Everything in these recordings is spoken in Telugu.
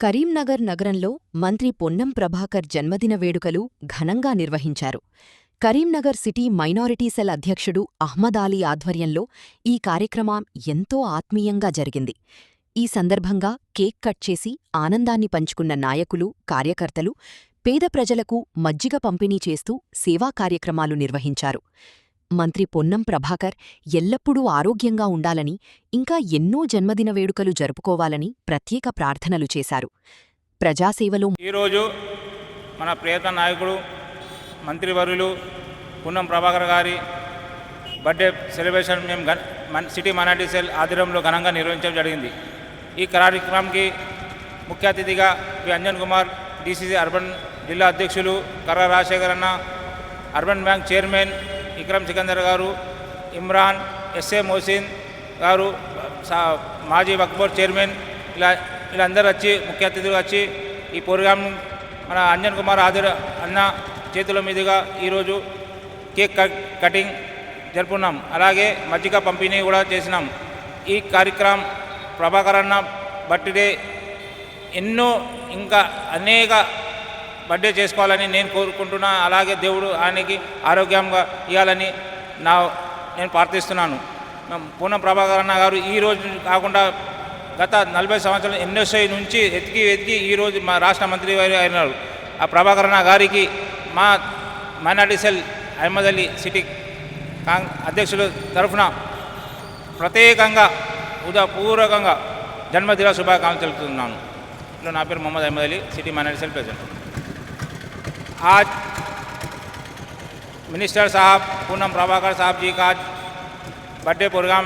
కరీంనగర్ నగరంలో మంత్రి పొన్నం ప్రభాకర్ జన్మదిన వేడుకలు ఘనంగా నిర్వహించారు. కరీంనగర్ సిటీ మైనారిటీ సెల్ అధ్యక్షుడు అహ్మదాలీ ఆధ్వర్యంలో ఈ కార్యక్రమం ఎంతో ఆత్మీయంగా జరిగింది. ఈ సందర్భంగా కేక్ కట్ చేసి ఆనందాన్ని పంచుకున్న నాయకులు, కార్యకర్తలు పేద ప్రజలకు మజ్జిగ పంపిణీ చేస్తూ సేవా కార్యక్రమాలు నిర్వహించారు. మంత్రి పొన్నం ప్రభాకర్ ఎల్లప్పుడూ ఆరోగ్యంగా ఉండాలని, ఇంకా ఎన్నో జన్మదిన వేడుకలు జరుపుకోవాలని ప్రత్యేక ప్రార్థనలు చేశారు. ప్రజాసేవలో ఈరోజు మన ప్రియతమ నాయకుడు మంత్రివర్యులు పొన్నం ప్రభాకర్ గారి బర్త్డే సెలబ్రేషన్ మేము సిటీ మైనారిటీ సెల్ ఆధ్వర్యంలో ఘనంగా నిర్వహించడం జరిగింది. ఈ కార్యక్రమానికి ముఖ్య అతిథిగా అంజన్ కుమార్ డీసీసీ అర్బన్ జిల్లా అధ్యక్షులు కర్ర రాజశేఖర్ అన్న, urban bank chairman Ikram Sikandar గారు, ఇమ్రాన్, ఎస్ఏ మోసిన్ గారు, మాజీ వక్ఫ్ బోర్డ్ చైర్మన్, వీళ్ళందరూ వచ్చి ముఖ్య అతిథులు వచ్చి ఈ ప్రోగ్రాం మన అంజన్ కుమార్ అన్న చేతుల మీదుగా ఈరోజు కేక్ కటింగ్ జరుపుకున్నాం. అలాగే మజ్జిగ పంపిణీ కూడా చేసినాం. ఈ కార్యక్రమం ప్రభాకర్ అన్న బర్త్డే ఎన్నో ఇంకా అనేక బర్త్డే చేసుకోవాలని నేను కోరుకుంటున్నా. అలాగే దేవుడు ఆయనకి ఆరోగ్యంగా ఇవ్వాలని నేను ప్రార్థిస్తున్నాను. పొన్నం ప్రభాకర్ అన్న గారు ఈరోజు కాకుండా గత 40 సంవత్సరాలు ఎన్ఎస్ఐ నుంచి ఎతికి ఈరోజు మా రాష్ట్ర మంత్రి వారు అయినారు. ఆ ప్రభాకర్ అన్న గారికి మా మైనారిటీ సెల్ అహ్మద్ సిటీ అధ్యక్షుల తరఫున ప్రత్యేకంగా ఉదయపూర్వకంగా జన్మదిన శుభాకాంక్షలు తెలుపుతున్నాను. నా పేరు Mohammed Ahmed Ali, city minority cell president. आज मिनिस्टर साहब पूनम प्रभाकर साहब जी का बर्थडे प्रोग्राम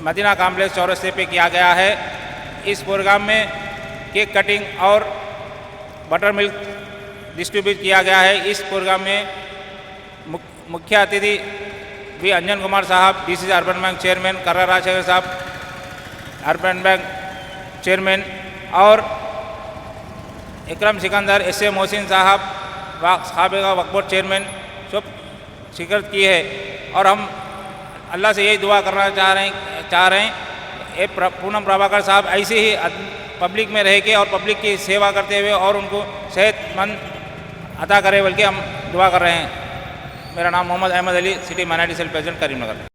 मदीना कॉम्प्लेक्स चौरस्ते पे किया गया है। इस प्रोग्राम में केक कटिंग और बटर मिल्क डिस्ट्रीब्यूट किया गया है। इस प्रोग्राम में मुख्य अतिथि भी अंजन कुमार साहब डीसीसी अर्बन बैंक चेयरमैन, कर्रा राजशेखर साहब अर्बन बैंक चेयरमैन और इकरम सिकंदर, एसए मोहसिन साहब साबिका वक्फ बोर्ड चेयरमैन सब शिरकत की है। और हम अल्लाह से यही दुआ करना चाह रहे हैं ये पूनम प्रभाकर साहब ऐसे ही पब्लिक में रह के और पब्लिक की सेवा करते हुए और उनको सेहतमंद अता करे, बल्कि हम दुआ कर रहे हैं। मेरा नाम Mohammed Ahmed Ali, city minority cell president Karimnagar.